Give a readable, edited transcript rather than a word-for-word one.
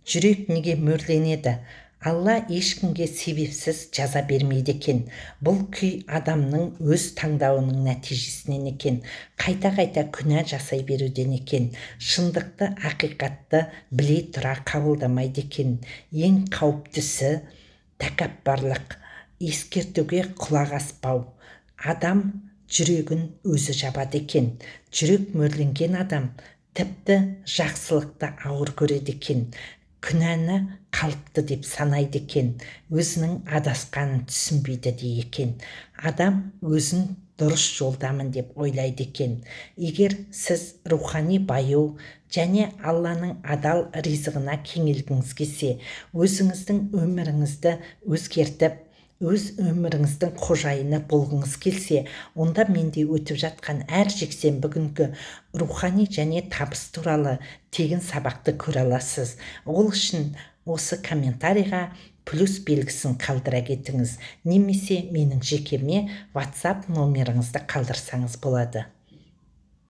Жүрек неге мөрленеді? Алла ешкімге себепсіз жаза бермейді екен. Бұл күй адамның өз таңдауының нәтижесінен екен. Қайта-қайта күнә жасай беруден екен. Шындықты, ақиқатты біле тұра қабылдамайды екен. Ең қауіптісі тәкаппарлық, ескертуге құлақ аспау. Адам жүрегін өзі жабады екен. Жүрек мөрленген адам тіпті жақсылықты ауыр көреді екен. Күнәні қалыпты деп санайды екен. Өзінің адасқанын түсінбейді дей екен. Адам өзін дұрыс жолдамын деп ойлайды екен. Егер сіз рухани баю және Алланың адал ризығына кенелгіңіз келсе, өзіңіздің өміріңізді өзгертіп, өз өміріңіздің қожайыны болғыңыз келсе, онда менде өтіп жатқан әр жексенбі күнгі рухани және табыс туралы тегін сабақты көре аласыз. Ол үшін осы комментарийға плюс белгісін қалдыра кетіңіз, немесе менің жекеме WhatsApp номеріңізді қалдырсаңыз болады.